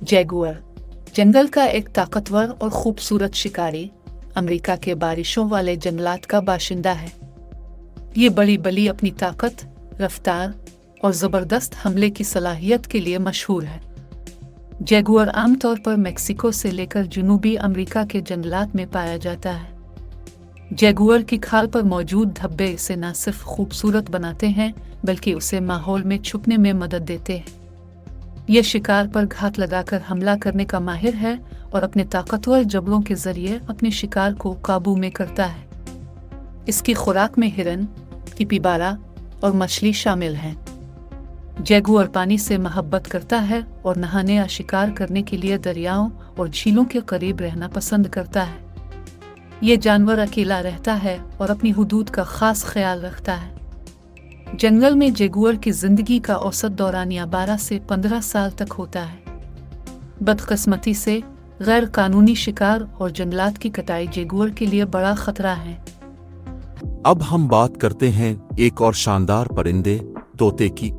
जैगुअर जंगल का एक ताकतवर और खूबसूरत शिकारी अमेरिका के बारिशों वाले जंगलात का बाशिंदा है। ये बड़ी बली अपनी ताकत, रफ्तार और ज़बरदस्त हमले की सलाहियत के लिए मशहूर है। जैगुअर आमतौर पर मेक्सिको से लेकर जनूबी अमेरिका के जंगलात में पाया जाता है। जैगुअर की खाल पर मौजूद धब्बे इसे न सिर्फ खूबसूरत बनाते हैं बल्कि उसे माहौल में छुपने में मदद देते हैं। यह शिकार पर घात लगाकर हमला करने का माहिर है और अपने ताकतवर जबड़ों के जरिए अपने शिकार को काबू में करता है। इसकी खुराक में हिरन, किपीबारा और मछली शामिल हैं। जैगुअर पानी से मोहब्बत करता है और नहाने या शिकार करने के लिए दरियाओं और झीलों के करीब रहना पसंद करता है। ये जानवर अकेला रहता है और अपनी हुदूद का खास ख्याल रखता है। जंगल में जैगुअर की जिंदगी का औसत दौरानिया 12 से 15 साल तक होता है। बदकिस्मती से गैर कानूनी शिकार और जंगलात की कटाई जैगुअर के लिए बड़ा खतरा है। अब हम बात करते हैं एक और शानदार परिंदे तोते की।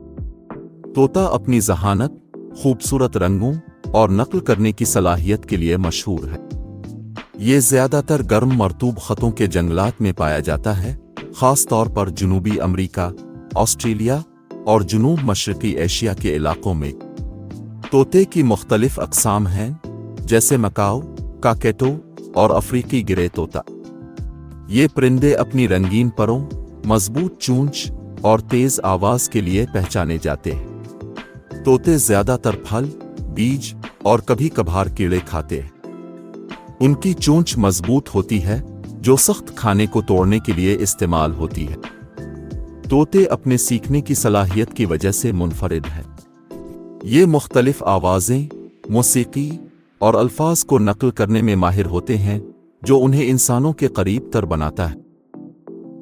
तोता अपनी ज़हानत, खूबसूरत रंगों और नकल करने की सलाहियत के लिए मशहूर है। ये ज़्यादातर गर्म मरतूब खतों के जंगलात में पाया जाता है, ख़ास तौर पर जनूबी अमेरिका, ऑस्ट्रेलिया और जनूब मशरक़ी एशिया के इलाकों में। तोते की मुख्तलिफ अक़साम हैं, जैसे मकाओ, काकेटो और अफ्रीकी गिरे तोता। ये परिंदे अपनी रंगीन परों, मजबूत चूंच और तेज़ आवाज़ के लिए पहचाने जाते हैं। तोते ज़्यादातर फल, बीज और कभी कभार कीड़े खाते हैं। उनकी चोंच मजबूत होती है, जो सख्त खाने को तोड़ने के लिए इस्तेमाल होती है। तोते अपने सीखने की सलाहियत की वजह से मुनफरिद है। ये मुख्तलिफ आवाज़ें, मौसीकी और अल्फाज को नकल करने में माहिर होते हैं, जो उन्हें इंसानों के करीब तर बनाता है।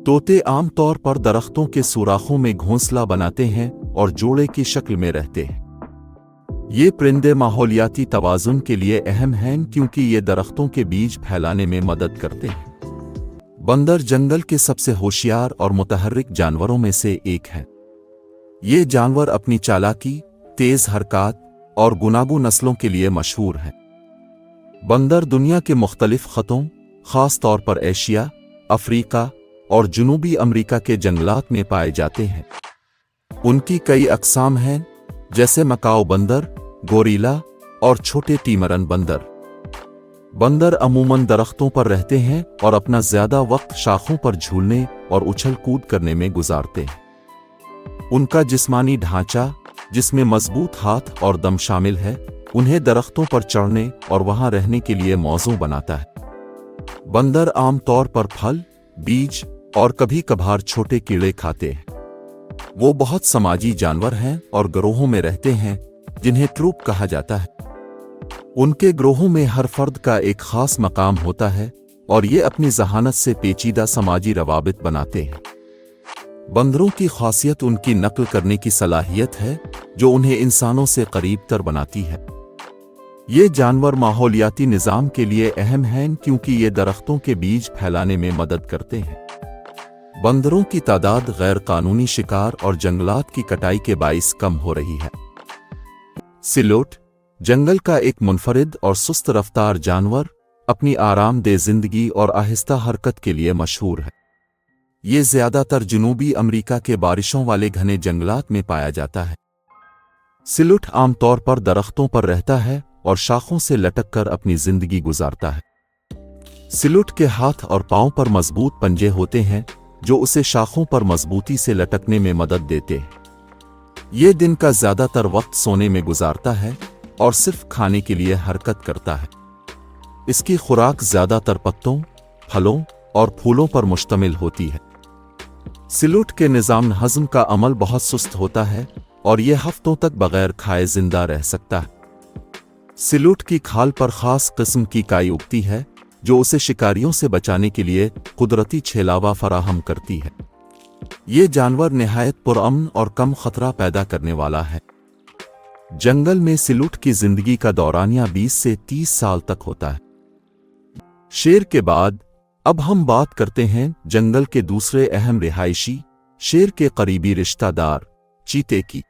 तोते आम तौर पर दरख्तों के सुराखों में घोंसला बनाते हैं और जोड़े की शक्ल में रहते हैं। ये परिंदे माहौलियाती तवाज़ुन के लिए अहम हैं क्योंकि ये दरख्तों के बीज फैलाने में मदद करते हैं। बंदर जंगल के सबसे होशियार और मुतहर्रिक जानवरों में से एक है। ये जानवर अपनी चालाकी, तेज़ हरकत और गुनागू नस्लों के लिए मशहूर है। बंदर दुनिया के मुख्तलिफ खतों, ख़ास तौर पर एशिया, अफ्रीका और जनूबी अमेरिका के जंगलात में पाए जाते हैं। उनकी कई अक़साम हैं, जैसे मकाओ बंदर, गोरिल्ला और छोटे टीमरन बंदर। बंदर अमूमन दरख्तों पर रहते हैं और अपना ज़्यादा वक्त शाखों पर झूलने और उछल कूद करने में गुजारते हैं। उनका जिस्मानी ढांचा, जिसमें मजबूत हाथ और दम शामिल है, उन्हें दरख्तों पर चढ़ने और वहां रहने के लिए मौजू बनाता है। बंदर आम तौर पर फल, बीज और कभी कभार छोटे कीड़े खाते हैं। वो बहुत समाजी जानवर हैं और गिरोहों में रहते हैं, जिन्हें ट्रूप कहा जाता है। उनके गिरोहों में हर फर्द का एक खास मकाम होता है और ये अपनी ज़हानत से पेचीदा समाजी रवाबित बनाते हैं। बंदरों की खासियत उनकी नकल करने की सलाहियत है, जो उन्हें इंसानों से करीब तर बनाती है। ये जानवर माहौलियाती निज़ाम के लिए अहम हैं क्योंकि ये दरख्तों के बीज फैलाने में मदद करते हैं। बंदरों की तादाद गैर कानूनी शिकार और जंगलात की कटाई के बाइस कम हो रही है। सिलोट जंगल का एक मुनफरिद और सुस्त रफ्तार जानवर अपनी आरामदेह जिंदगी और आहिस्ता हरकत के लिए मशहूर है। ये ज़्यादातर जनूबी अमेरिका के बारिशों वाले घने जंगलात में पाया जाता है। सिलोट आमतौर पर दरख्तों पर रहता है और शाखों से लटक कर अपनी जिंदगी गुजारता है। सिलोट के हाथ और पांव पर मजबूत पंजे होते हैं, जो उसे शाखों पर मजबूती से लटकने में मदद देते हैं। ये दिन का ज़्यादातर वक्त सोने में गुजारता है और सिर्फ खाने के लिए हरकत करता है। इसकी खुराक ज़्यादातर पत्तों, फलों और फूलों पर मुश्तमिल होती है। सिलोट के निज़ाम हज़म का अमल बहुत सुस्त होता है और यह हफ्तों तक बगैर खाए जिंदा रह सकता है। सिलोट की खाल पर ख़ास किस्म की काई उगती है, जो उसे शिकारियों से बचाने के लिए कुदरती छेलावा फराहम करती है। ये जानवर निहायत पुरअमन और कम खतरा पैदा करने वाला है। जंगल में सिलोट की जिंदगी का दौरानिया 20 से 30 साल तक होता है। शेर के बाद अब हम बात करते हैं जंगल के दूसरे अहम रिहायशी, शेर के करीबी रिश्तेदार चीते की।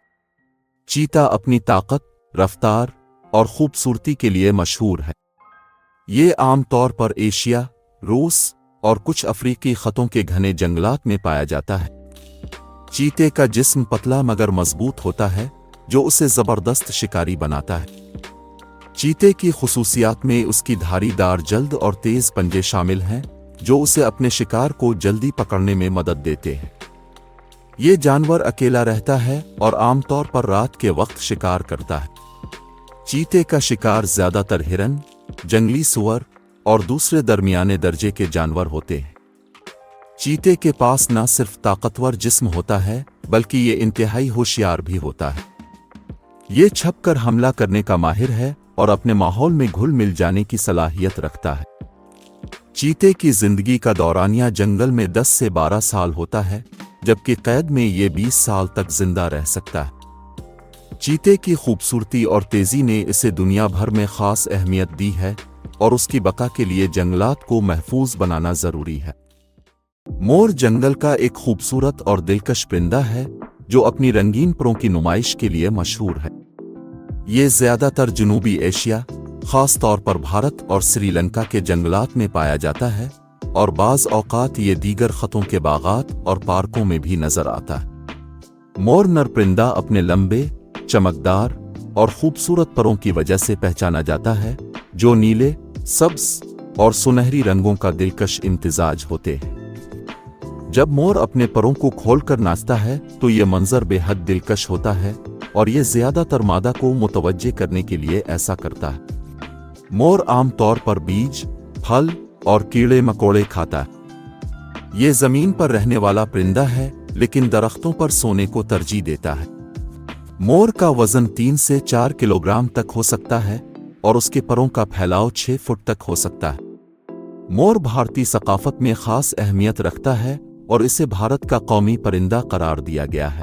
चीता अपनी ताकत, रफ्तार और खूबसूरती के लिए मशहूर है। ये आम तौर पर एशिया, रूस और कुछ अफ्रीकी खतों के घने जंगलात में पाया जाता है। चीते का जिस्म पतला मगर मजबूत होता है, जो उसे जबरदस्त शिकारी बनाता है। चीते की खुसूसियात में उसकी धारीदार जल्द और तेज पंजे शामिल हैं, जो उसे अपने शिकार को जल्दी पकड़ने में मदद देते हैं। ये जानवर अकेला रहता है और आमतौर पर रात के वक्त शिकार करता है। चीते का शिकार ज्यादातर हिरन, जंगली सुअर और दूसरे दरमियाने दर्जे के जानवर होते हैं। चीते के पास न सिर्फ ताकतवर जिस्म होता है, बल्कि ये इंतहाई होशियार भी होता है। ये छपकर हमला करने का माहिर है और अपने माहौल में घुल मिल जाने की सलाहियत रखता है। चीते की जिंदगी का दौरानिया जंगल में 10 से 12 साल होता है, जबकि कैद में ये 20 साल तक जिंदा रह सकता है। चीते की खूबसूरती और तेजी ने इसे दुनिया भर में खास अहमियत दी है और उसकी बका के लिए जंगलात को महफूज बनाना जरूरी है। मोर जंगल का एक खूबसूरत और दिलकश परिंदा है, जो अपनी रंगीन परों की नुमाइश के लिए मशहूर है। ये ज्यादातर जनूबी एशिया, खास तौर पर भारत और श्रीलंका के जंगलात में पाया जाता है और बाज़ औक़ात ये दीगर खतों के बागात और पार्कों में भी नजर आता है। मोर नर परिंदा अपने लंबे, चमकदार और खूबसूरत परों की वजह से पहचाना जाता है, जो नीले, सब्ज और सुनहरी रंगों का दिलकश इम्तिजाज होते हैं। जब मोर अपने परों को खोलकर नाचता है तो ये मंजर बेहद दिलकश होता है और ये ज्यादातर मादा को मुतवज्जे करने के लिए ऐसा करता है। मोर आमतौर पर बीज, फल और कीड़े मकोड़े खाता है। ये जमीन पर रहने वाला परिंदा है, लेकिन दरख्तों पर सोने को तरजीह देता है। मोर का वजन 3 से 4 किलोग्राम तक हो सकता है और उसके परों का फैलाव 6 फुट तक हो सकता है। मोर भारतीय सकाफत में खास अहमियत रखता है और इसे भारत का कौमी परिंदा करार दिया गया है।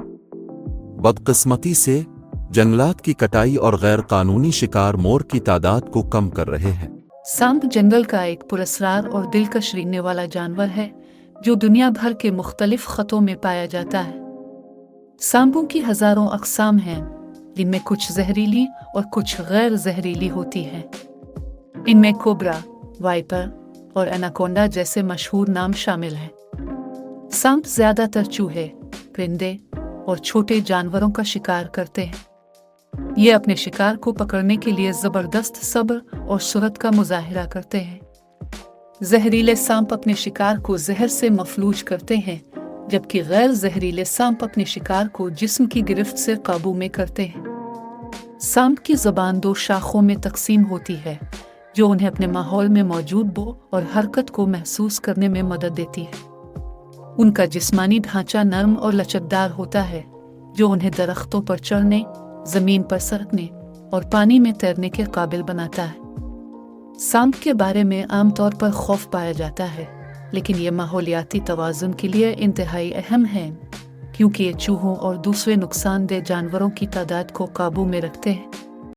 बदकिस्मती से जंगलात की कटाई और गैर कानूनी शिकार मोर की तादाद को कम कर रहे हैं। सांप जंगल का एक पुरस्कार और दिलकश रेंगने वाला जानवर है, जो दुनिया भर के मुख्तलिफ खतों में पाया जाता है। सांपों की हजारों अक़साम हैं, जिनमें कुछ जहरीली और कुछ गैर जहरीली होती हैं। इनमें कोबरा, वाइपर और एनाकोंडा जैसे मशहूर नाम शामिल हैं। सांप ज्यादातर चूहे, परिंदे और छोटे जानवरों का शिकार करते हैं। ये अपने शिकार को पकड़ने के लिए जबरदस्त सब्र और सुरत का मुजाहिरा करते हैं। जहरीले सांप अपने शिकार को जहर से मफलूज करते हैं, जबकि गैर जहरीले सांप अपने शिकार को जिस्म की गिरफ्त से काबू में करते हैं। सांप की ज़बान 2 शाखों में तकसीम होती है, जो उन्हें अपने माहौल में मौजूद बो और हरकत को महसूस करने में मदद देती है। उनका जिस्मानी ढांचा नरम और लचकदार होता है, जो उन्हें दरख्तों पर चढ़ने, जमीन पर सरकने और पानी में तैरने के काबिल बनाता है। सांप के बारे में आमतौर पर खौफ पाया जाता है, लेकिन ये माहौलियाती तवाज़ुन के लिए इंतहाई अहम है, क्योंकि ये चूहों और दूसरे नुकसानदेह जानवरों की तादाद को काबू में रखते हैं।